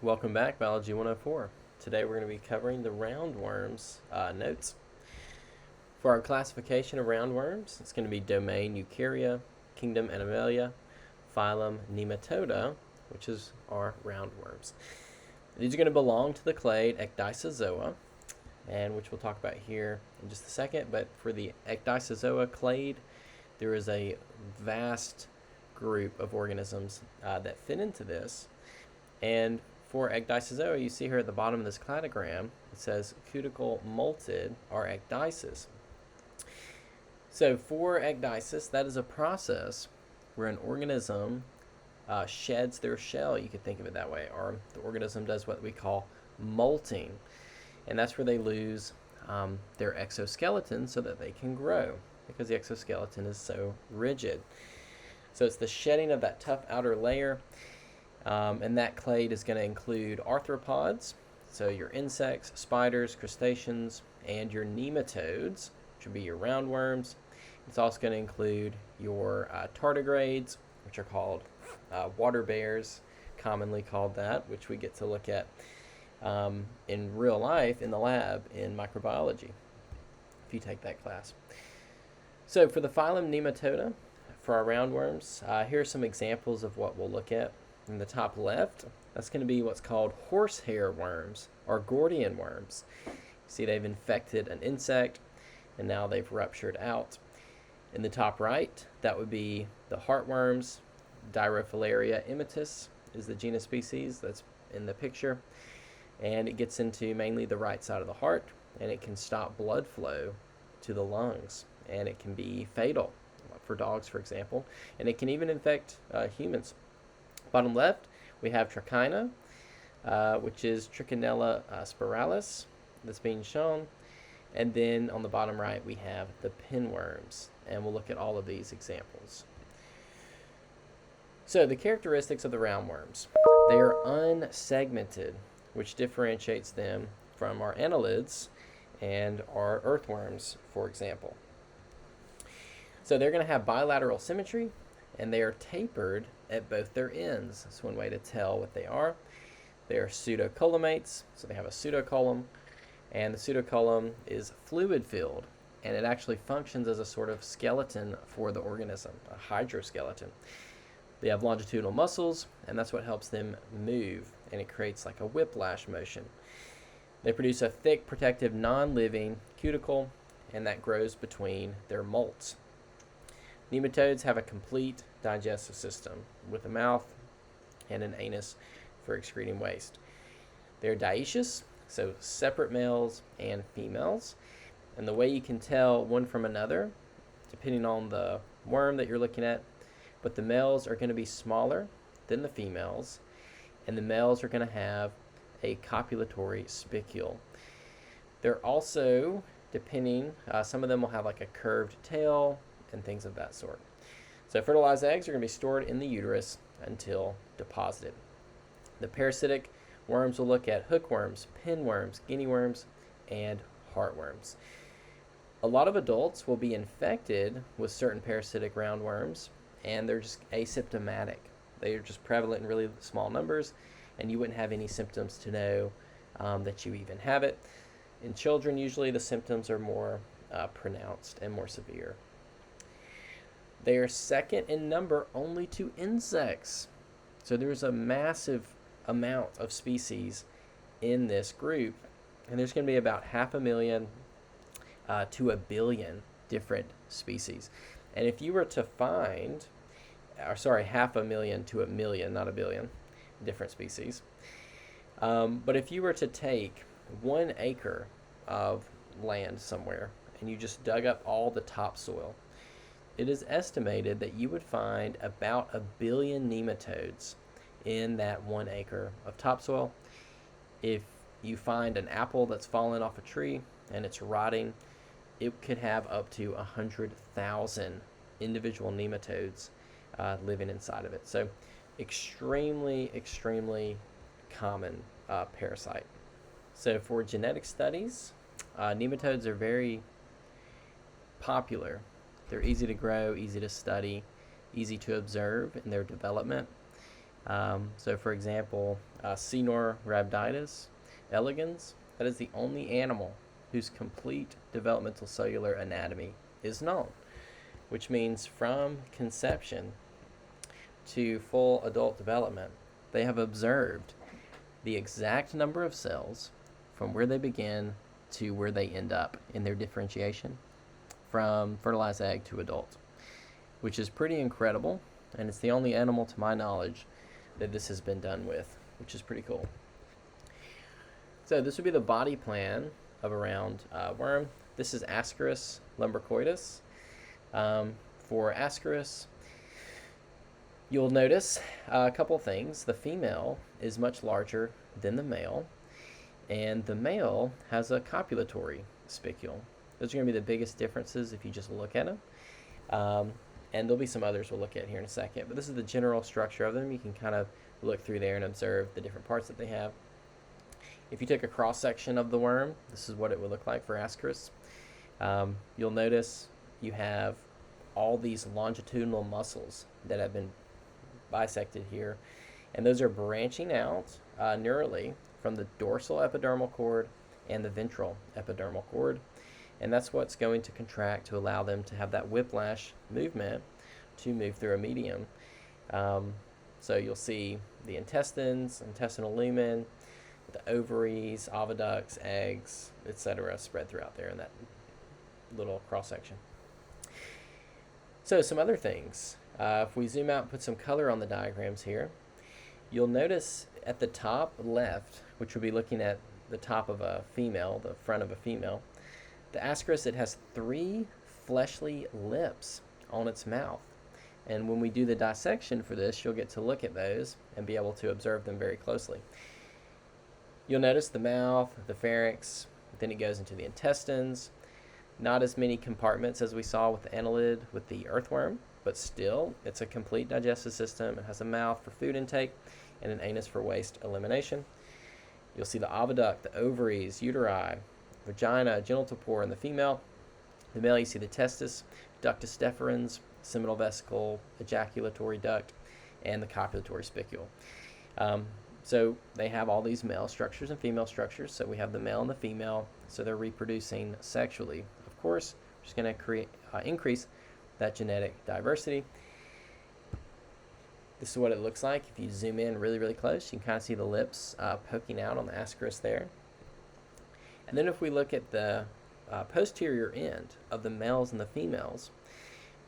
Welcome back, Biology 104. Today we're going to be covering the roundworms notes. For our classification of roundworms, it's going to be domain Eukarya, kingdom Animalia, phylum Nematoda, which is our roundworms. These are going to belong to the clade Ecdysozoa, and which we'll talk about here in just a second. But for the Ecdysozoa clade, there is a vast group of organisms that fit into this. And for Ecdysozoa, you see here at the bottom of this cladogram, it says cuticle molted or ecdysis. So for ecdysis, that is a process where an organism sheds their shell, you could think of it that way, or the organism does what we call molting. And that's where they lose their exoskeleton so that they can grow, because the exoskeleton is so rigid. So it's the shedding of that tough outer layer. And that clade is going to include arthropods, so your insects, spiders, crustaceans, and your nematodes, which would be your roundworms. It's also going to include your tardigrades, which are called water bears, commonly called that, which we get to look at in real life in the lab in microbiology, if you take that class. So for the phylum Nematoda, for our roundworms, here are some examples of what we'll look at. In the top left, that's going to be what's called horsehair worms or Gordian worms. See, they've infected an insect and now they've ruptured out. In the top right, that would be the heartworms. Dirofilaria immitis is the genus species that's in the picture, and it gets into mainly the right side of the heart, and it can stop blood flow to the lungs, and it can be fatal for dogs, for example, and it can even infect humans. Bottom left, we have Trichina, which is Trichinella spiralis that's being shown. And then on the bottom right, we have the pinworms. And we'll look at all of these examples. So the characteristics of the roundworms. They are unsegmented, which differentiates them from our annelids and our earthworms, for example. So they're going to have bilateral symmetry, and they are tapered at both their ends. That's one way to tell what they are. They are pseudocollumates, so they have a pseudocolumn, and the pseudocolumn is fluid-filled, and it actually functions as a sort of skeleton for the organism, a hydroskeleton. They have longitudinal muscles, and that's what helps them move, and it creates like a whiplash motion. They produce a thick, protective, non-living cuticle, and that grows between their molts. Nematodes have a complete digestive system with a mouth and an anus for excreting waste. They're dioecious, so separate males and females. And the way you can tell one from another, depending on the worm that you're looking at, but the males are going to be smaller than the females, and the males are going to have a copulatory spicule. They're also, some of them will have like a curved tail, and things of that sort. So fertilized eggs are going to be stored in the uterus until deposited. The parasitic worms will look at hookworms, pinworms, guinea worms, and heartworms. A lot of adults will be infected with certain parasitic roundworms, and they're just asymptomatic. They are just prevalent in really small numbers, and you wouldn't have any symptoms to know that you even have it. In children, usually the symptoms are more pronounced and more severe. They are second in number only to insects. So there's a massive amount of species in this group, and there's going to be about 500,000 to 1 billion different species. And if you were to find, 500,000 to 1 million, not 1 billion, different species. But if you were to take 1 acre of land somewhere and you just dug up all the topsoil, it is estimated that you would find about 1 billion nematodes in that 1 acre of topsoil. If you find an apple that's fallen off a tree and it's rotting, it could have up to 100,000 individual nematodes living inside of it. So extremely, extremely common parasite. So for genetic studies, nematodes are very popular. They're easy to grow, easy to study, easy to observe in their development. So, for example, Senor rhabditis elegans, that is the only animal whose complete developmental cellular anatomy is known, which means from conception to full adult development, they have observed the exact number of cells from where they begin to where they end up in their differentiation from fertilized egg to adult, which is pretty incredible, and it's the only animal to my knowledge that this has been done with, which is pretty cool. So this would be the body plan of a round worm. This is Ascaris lumbricoides. For Ascaris, you'll notice a couple things. The female is much larger than the male, and the male has a copulatory spicule. Those are going to be the biggest differences if you just look at them. And there'll be some others we'll look at here in a second, but this is the general structure of them. You can kind of look through there and observe the different parts that they have. If you took a cross-section of the worm, this is what it would look like for Ascaris. You'll notice you have all these longitudinal muscles that have been bisected here, and those are branching out neurally from the dorsal epidermal cord and the ventral epidermal cord, and that's what's going to contract to allow them to have that whiplash movement to move through a medium. So you'll see the intestines, intestinal lumen, the ovaries, oviducts, eggs, etc. spread throughout there in that little cross section. So some other things. If we zoom out and put some color on the diagrams here, you'll notice at the top left, which would be looking at the top of a female, the front of a female, the Ascaris, it has 3 fleshly lips on its mouth. And when we do the dissection for this, you'll get to look at those and be able to observe them very closely. You'll notice the mouth, the pharynx, then it goes into the intestines. Not as many compartments as we saw with the annelid with the earthworm, but still, it's a complete digestive system. It has a mouth for food intake and an anus for waste elimination. You'll see the oviduct, the ovaries, uteri, vagina, genital pore in the female. The male, you see the testis, ductus deferens, seminal vesicle, ejaculatory duct, and the copulatory spicule. So they have all these male structures and female structures. So we have the male and the female. So they're reproducing sexually. Of course, we're just going to increase that genetic diversity. This is what it looks like. If you zoom in really, really close, you can kind of see the lips poking out on the Ascaris there. And then if we look at the posterior end of the males and the females,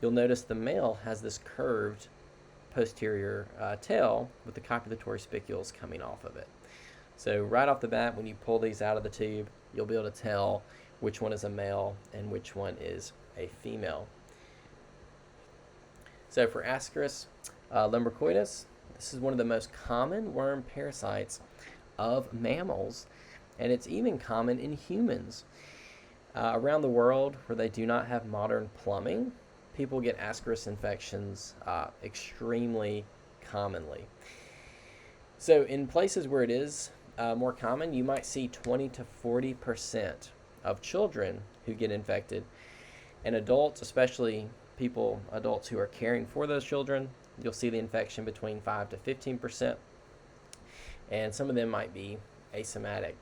you'll notice the male has this curved posterior tail with the copulatory spicules coming off of it. So right off the bat, when you pull these out of the tube, you'll be able to tell which one is a male and which one is a female. So for Ascaris lumbricoides, this is one of the most common worm parasites of mammals, and it's even common in humans. Around the world where they do not have modern plumbing, people get Ascaris infections extremely commonly. So in places where it is more common, you might see 20 to 40% of children who get infected. And adults, especially adults who are caring for those children, you'll see the infection between 5 to 15%. And some of them might be asymptomatic.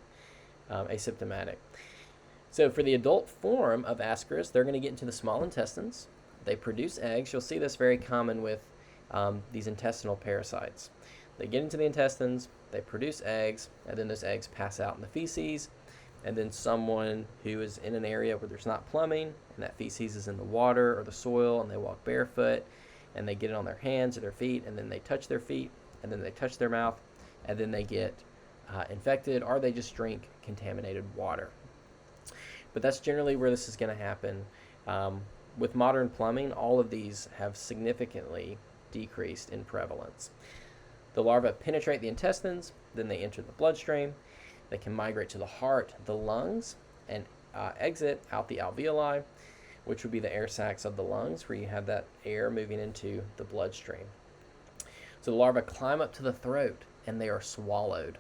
So for the adult form of Ascaris, they're going to get into the small intestines. They produce eggs. You'll see this very common with these intestinal parasites. They get into the intestines, they produce eggs, and then those eggs pass out in the feces. And then someone who is in an area where there's not plumbing, and that feces is in the water or the soil, and they walk barefoot, and they get it on their hands or their feet, and then they touch their feet, and then they touch their mouth, and then they get infected, or they just drink contaminated water. But that's generally where this is going to happen. With modern plumbing, all of these have significantly decreased in prevalence. The larvae penetrate the intestines, then they enter the bloodstream. They can migrate to the heart, the lungs, and exit out the alveoli, which would be the air sacs of the lungs, where you have that air moving into the bloodstream. So the larvae climb up to the throat, and they are swallowed.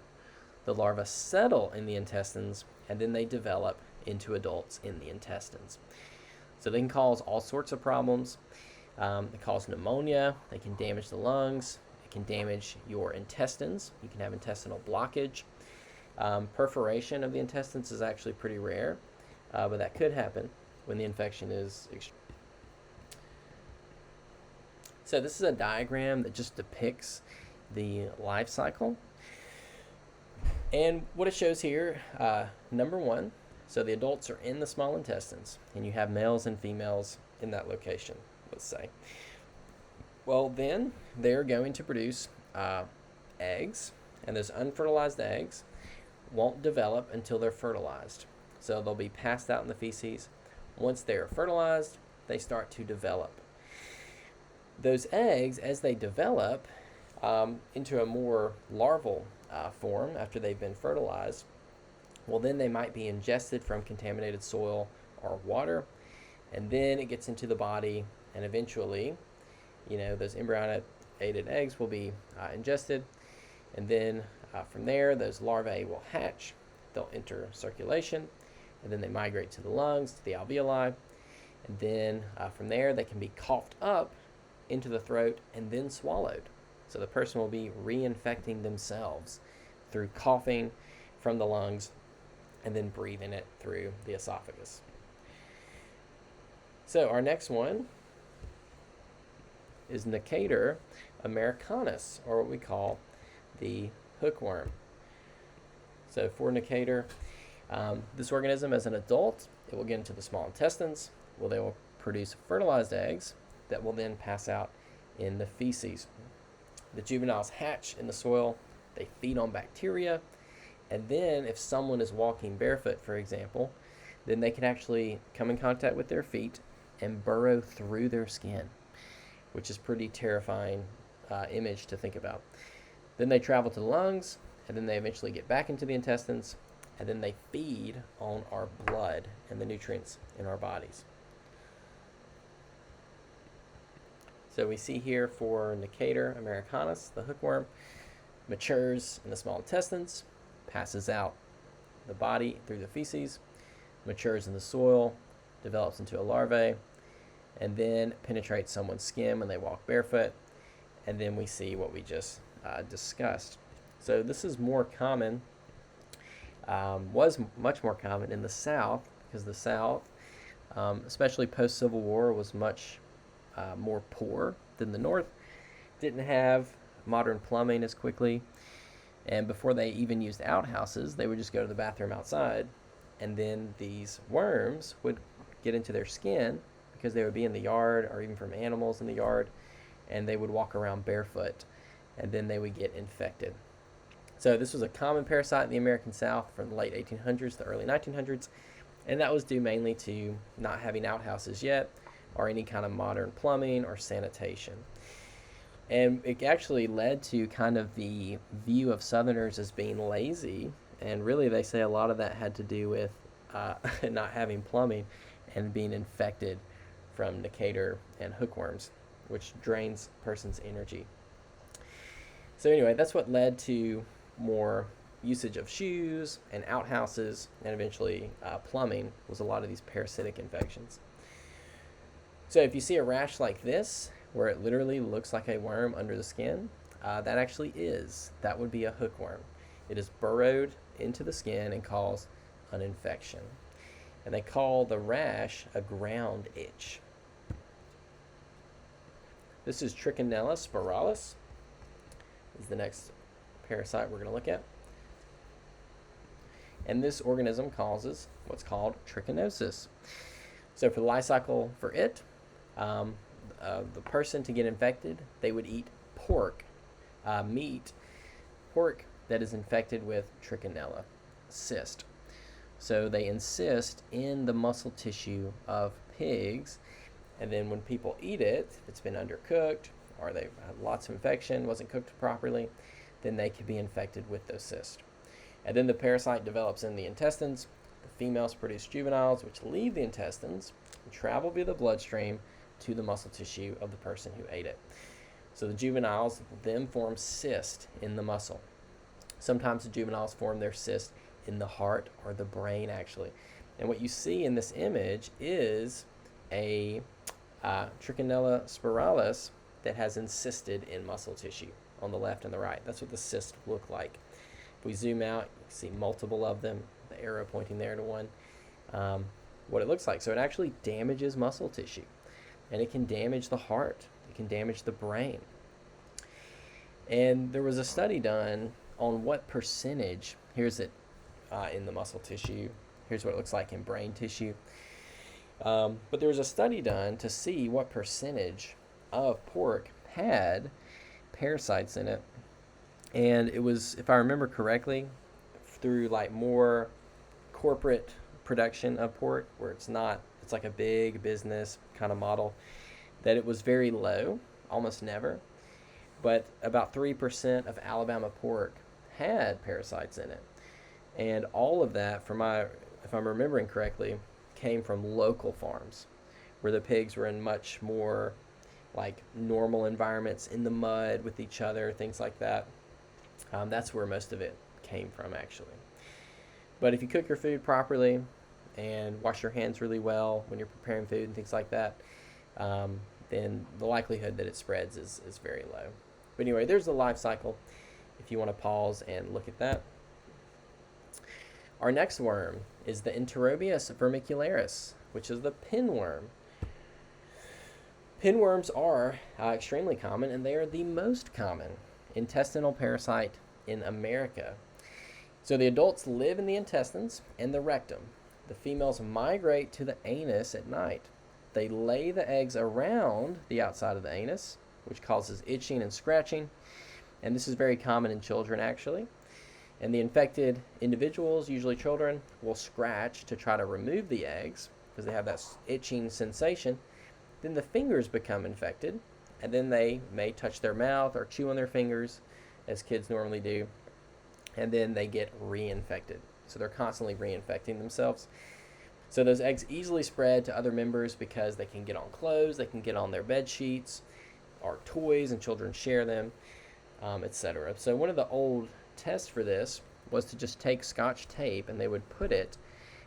The larvae settle in the intestines, and then they develop into adults in the intestines. So they can cause all sorts of problems. They cause pneumonia. They can damage the lungs. It can damage your intestines. You can have intestinal blockage. Perforation of the intestines is actually pretty rare, but that could happen when the infection is extreme. So this is a diagram that just depicts the life cycle. And what it shows here, number one, so the adults are in the small intestines, and you have males and females in that location, let's say. Well, then they're going to produce eggs, and those unfertilized eggs won't develop until they're fertilized. So they'll be passed out in the feces. Once they're fertilized, they start to develop. Those eggs, as they develop into a more larval form after they've been fertilized, well, then they might be ingested from contaminated soil or water, and then it gets into the body, and eventually, those embryonated eggs will be ingested, and then from there, those larvae will hatch. They'll enter circulation, and then they migrate to the lungs, to the alveoli, and then from there, they can be coughed up into the throat and then swallowed. So the person will be reinfecting themselves through coughing from the lungs and then breathing it through the esophagus. So our next one is Necator americanus, or what we call the hookworm. So for Necator, this organism as an adult, it will get into the small intestines. Well, they will produce fertilized eggs that will then pass out in the feces. The juveniles hatch in the soil, they feed on bacteria, and then if someone is walking barefoot, for example, then they can actually come in contact with their feet and burrow through their skin, which is pretty terrifying image to think about. Then they travel to the lungs, and then they eventually get back into the intestines, and then they feed on our blood and the nutrients in our bodies. So we see here for Necator americanus, the hookworm, matures in the small intestines, passes out the body through the feces, matures in the soil, develops into a larvae, and then penetrates someone's skin when they walk barefoot, and then we see what we just discussed. So this is more common, was much more common in the South, because the South, especially post-Civil War, was much more poor than the North, didn't have modern plumbing as quickly, and before they even used outhouses, they would just go to the bathroom outside, and then these worms would get into their skin because they would be in the yard or even from animals in the yard, and they would walk around barefoot, and then they would get infected. So this was a common parasite in the American South from the late 1800s to the early 1900s, and that was due mainly to not having outhouses yet or any kind of modern plumbing or sanitation. And it actually led to kind of the view of Southerners as being lazy, and really they say a lot of that had to do with not having plumbing and being infected from Necator and hookworms, which drains a person's energy. So anyway, that's what led to more usage of shoes and outhouses, and eventually plumbing was a lot of these parasitic infections. So if you see a rash like this, where it literally looks like a worm under the skin, that actually that would be a hookworm. It is burrowed into the skin and cause an infection. And they call the rash a ground itch. This is Trichinella spiralis, is the next parasite we're going to look at. And this organism causes what's called trichinosis. So for the life cycle for it, the person to get infected, they would eat pork that is infected with trichinella cyst. So they insist in the muscle tissue of pigs, and then when people eat it, if it's been undercooked or they've had lots of infection, wasn't cooked properly, then they could be infected with those cysts. And then the parasite develops in the intestines. The females produce juveniles, which leave the intestines and travel via the bloodstream to the muscle tissue of the person who ate it. So the juveniles then form cysts in the muscle. Sometimes the juveniles form their cyst in the heart or the brain, actually. And what you see in this image is a Trichinella spiralis that has encysted in muscle tissue on the left and the right. That's what the cysts look like. If we zoom out, you can see multiple of them, the arrow pointing there to one, what it looks like. So it actually damages muscle tissue, and it can damage the heart. It can damage the brain. And there was a study done on what percentage, here's it in the muscle tissue, here's what it looks like in brain tissue. But there was a study done to see what percentage of pork had parasites in it. And it was, if I remember correctly, through like more corporate production of pork, where it's like a big business kind of model, that it was very low, almost never. But about 3% of Alabama pork had parasites in it. And all of that, if I'm remembering correctly, came from local farms, where the pigs were in much more like normal environments, in the mud with each other, things like that. That's where most of it came from, actually. But if you cook your food properly and wash your hands really well when you're preparing food and things like that, then the likelihood that it spreads is very low. But anyway, there's the life cycle if you want to pause and look at that. Our next worm is the Enterobius vermicularis, which is the pinworm. Pinworms are extremely common, and they are the most common intestinal parasite in America. So the adults live in the intestines and the rectum. The females migrate to the anus at night. They lay the eggs around the outside of the anus, which causes itching and scratching. And this is very common in children, actually. And the infected individuals, usually children, will scratch to try to remove the eggs because they have that itching sensation. Then the fingers become infected, and then they may touch their mouth or chew on their fingers, as kids normally do, and then they get reinfected. So they're constantly reinfecting themselves. So those eggs easily spread to other members because they can get on clothes, they can get on their bed sheets or toys, and children share them, etc. So one of the old tests for this was to just take Scotch tape, and they would put it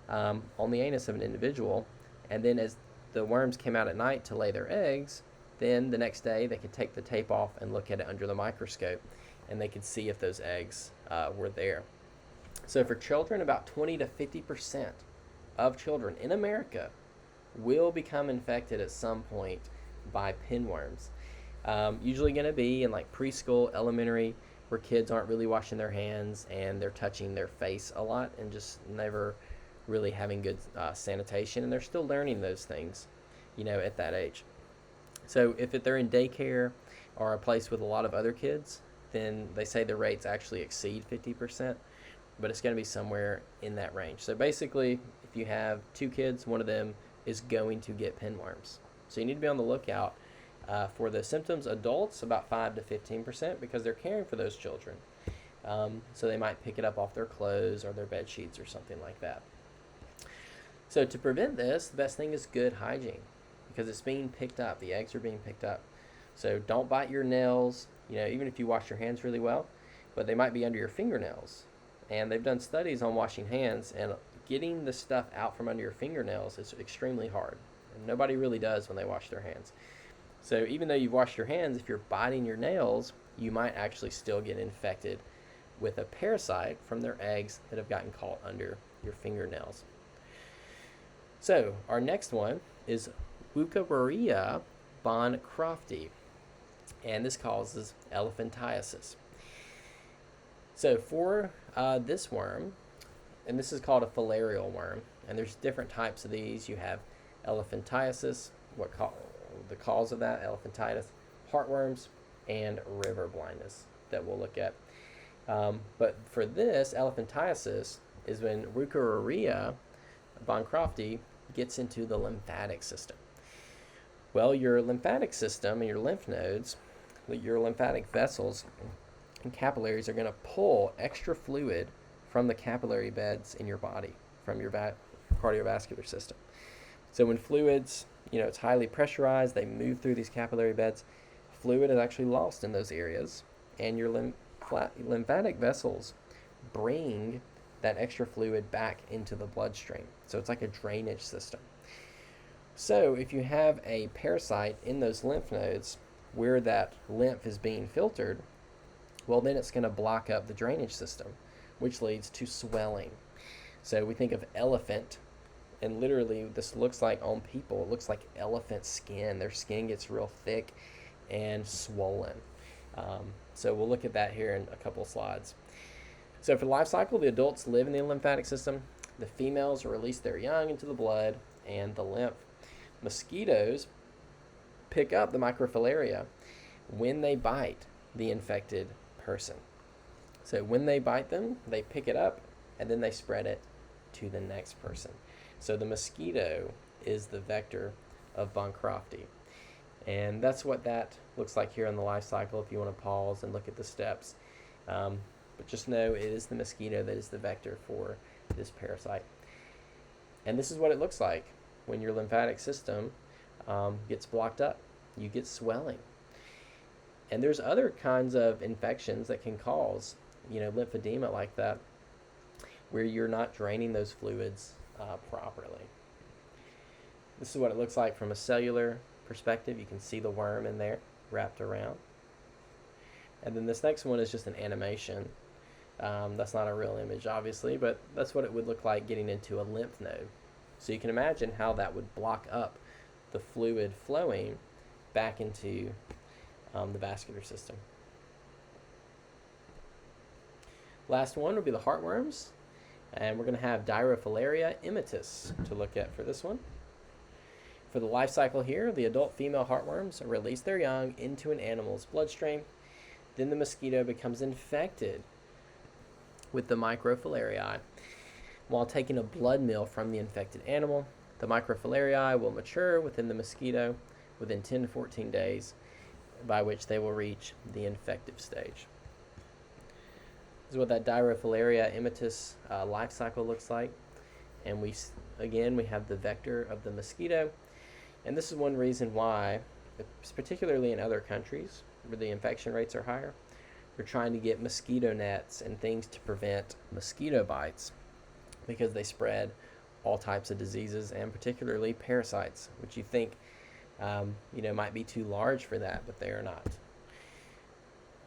on the anus of an individual, and then as the worms came out at night to lay their eggs, then the next day they could take the tape off and look at it under the microscope, and they could see if those eggs were there. So for children, about 20 to 50% of children in America will become infected at some point by pinworms. Usually going to be in like preschool, elementary, where kids aren't really washing their hands and they're touching their face a lot and just never really having good sanitation, and they're still learning those things, at that age. So if they're in daycare or a place with a lot of other kids, then they say the rates actually exceed 50%, but it's going to be somewhere in that range. So basically, if you have 2 kids, one of them is going to get pinworms. So you need to be on the lookout for the symptoms. Adults, about 5 to 15%, because they're caring for those children. So they might pick it up off their clothes or their bed sheets or something like that. So to prevent this, the best thing is good hygiene, because it's being picked up. The eggs are being picked up. So don't bite your nails, even if you wash your hands really well, but they might be under your fingernails. And they've done studies on washing hands, and getting the stuff out from under your fingernails is extremely hard. And nobody really does when they wash their hands. So even though you've washed your hands, if you're biting your nails, you might actually still get infected with a parasite from their eggs that have gotten caught under your fingernails. So our next one is Wuchereria bancrofti, and this causes elephantiasis. So for this worm, and this is called a filarial worm, and there's different types of these. You have elephantiasis, the cause of that, elephantitis, heartworms, and river blindness that we'll look at. But for this, elephantiasis is when Wuchereria bancrofti gets into the lymphatic system. Well, your lymphatic system and your lymph nodes, your lymphatic vessels and capillaries are going to pull extra fluid from the capillary beds in your body, from your cardiovascular system. So when fluids, it's highly pressurized, they move through these capillary beds, fluid is actually lost in those areas, and your lymphatic vessels bring that extra fluid back into the bloodstream. So it's like a drainage system. So if you have a parasite in those lymph nodes where that lymph is being filtered, well, then it's going to block up the drainage system, which leads to swelling. So we think of elephant, and literally this looks like on people, it looks like elephant skin. Their skin gets real thick and swollen. So we'll look at that here in a couple of slides. So for the life cycle, the adults live in the lymphatic system. The females release their young into the blood and the lymph. Mosquitoes pick up the microfilaria when they bite the infected person. So when they bite them, they pick it up and then they spread it to the next person. So the mosquito is the vector of von Crofty. And that's what that looks like here in the life cycle if you want to pause and look at the steps. But just know it is the mosquito that is the vector for this parasite. And this is what it looks like when your lymphatic system gets blocked up. You get swelling. And there's other kinds of infections that can cause, lymphedema like that, where you're not draining those fluids properly. This is what it looks like from a cellular perspective. You can see the worm in there wrapped around. And then this next one is just an animation. That's not a real image, obviously, but that's what it would look like getting into a lymph node. So you can imagine how that would block up the fluid flowing back into the vascular system. Last one will be the heartworms, and we're going to have Dirofilaria immitis to look at for this one. For the life cycle here, the adult female heartworms release their young into an animal's bloodstream. Then the mosquito becomes infected with the microfilaria. While taking a blood meal from the infected animal, the microfilaria will mature within the mosquito within 10 to 14 days, by which they will reach the infective stage. This is what that Dirofilaria immitis life cycle looks like. And we have the vector of the mosquito. And this is one reason why, particularly in other countries where the infection rates are higher, we're trying to get mosquito nets and things to prevent mosquito bites, because they spread all types of diseases, and particularly parasites, which you think might be too large for that, but they are not.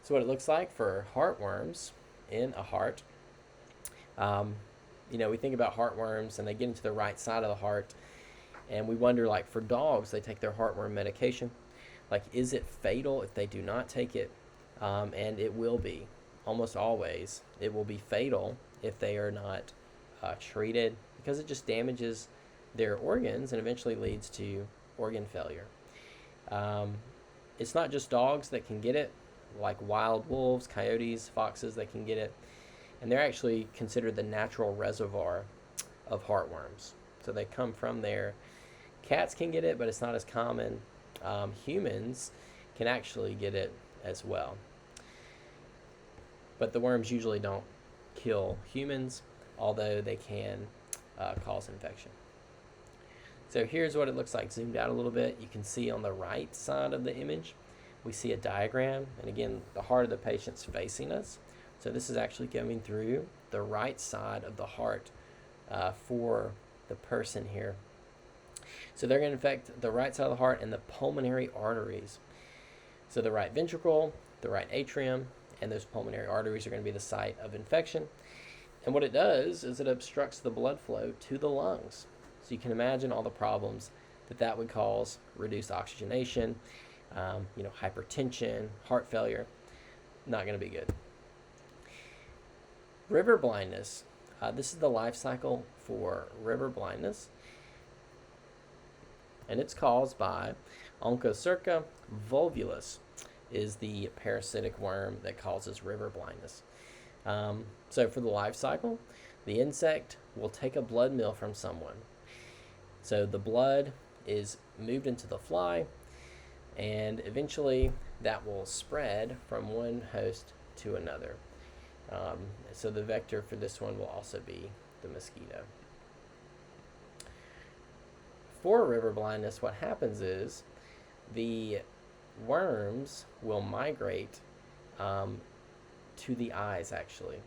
So what it looks like for heartworms in a heart. We think about heartworms and they get into the right side of the heart, and we wonder, like for dogs, they take their heartworm medication. Like, is it fatal if they do not take it? And it will be. Almost always, it will be fatal if they are not treated, because it just damages their organs and eventually leads to organ failure. It's not just dogs that can get it, like wild wolves, coyotes, foxes, they can get it. And they're actually considered the natural reservoir of heartworms. So they come from there. Cats can get it, but it's not as common. Humans can actually get it as well. But the worms usually don't kill humans, although they can cause infection. So here's what it looks like zoomed out a little bit. You can see on the right side of the image, we see a diagram. And again, the heart of the patient's facing us. So this is actually going through the right side of the heart for the person here. So they're going to infect the right side of the heart and the pulmonary arteries. So the right ventricle, the right atrium, and those pulmonary arteries are going to be the site of infection. And what it does is it obstructs the blood flow to the lungs. So you can imagine all the problems that would cause: reduced oxygenation, hypertension, heart failure. Not going to be good. River blindness. This is the life cycle for river blindness. And it's caused by Onchocerca volvulus, is the parasitic worm that causes river blindness. So for the life cycle, the insect will take a blood meal from someone. So the blood is moved into the fly, and eventually that will spread from one host to another. So the vector for this one will also be the mosquito. For river blindness, what happens is the worms will migrate to the eyes, actually.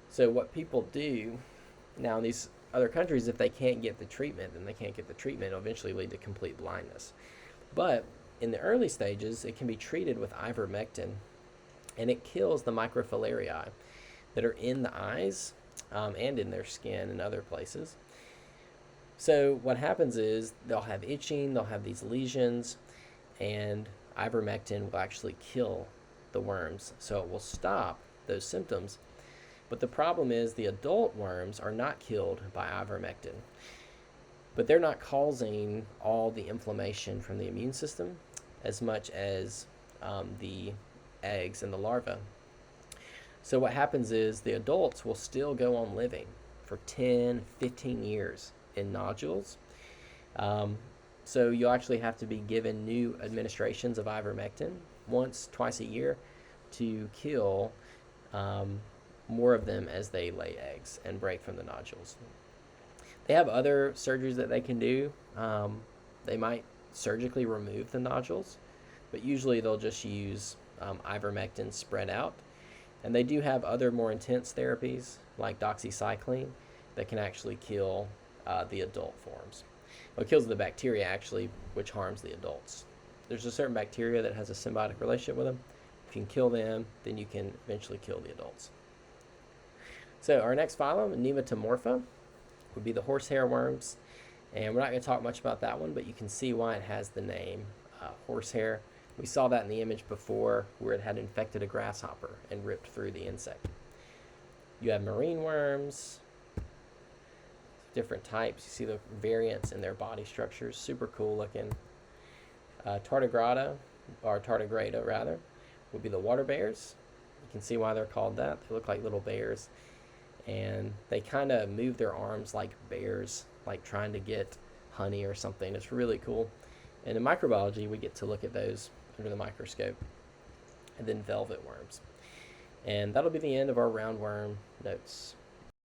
So what people do now in these other countries, if they can't get the treatment, then they can't get the treatment. It'll eventually lead to complete blindness. But in the early stages, it can be treated with ivermectin, and it kills the microfilariae that are in the eyes and in their skin and other places. So what happens is they'll have itching, they'll have these lesions, and ivermectin will actually kill the worms. So it will stop those symptoms. But the problem is the adult worms are not killed by ivermectin. But they're not causing all the inflammation from the immune system as much as the eggs and the larvae. So what happens is the adults will still go on living for 10, 15 years in nodules. So you'll actually have to be given new administrations of ivermectin twice a year to kill more of them as they lay eggs and break from the nodules. They have other surgeries that they can do. They might surgically remove the nodules, but usually they'll just use ivermectin spread out. And they do have other more intense therapies like doxycycline that can actually kill the adult forms. Well, it kills the bacteria actually, which harms the adults. There's a certain bacteria that has a symbiotic relationship with them. If you can kill them, then you can eventually kill the adults. So our next phylum, Nematomorpha, would be the horsehair worms. And we're not going to talk much about that one, but you can see why it has the name horsehair. We saw that in the image before where it had infected a grasshopper and ripped through the insect. You have marine worms, different types. You see the variants in their body structures, super cool looking. Tardigrada, or tardigrada rather, would be the water bears. You can see why they're called that. They look like little bears, and they kind of move their arms like bears, like trying to get honey or something. It's really cool. And in microbiology, we get to look at those under the microscope. And then velvet worms. And that'll be the end of our roundworm notes.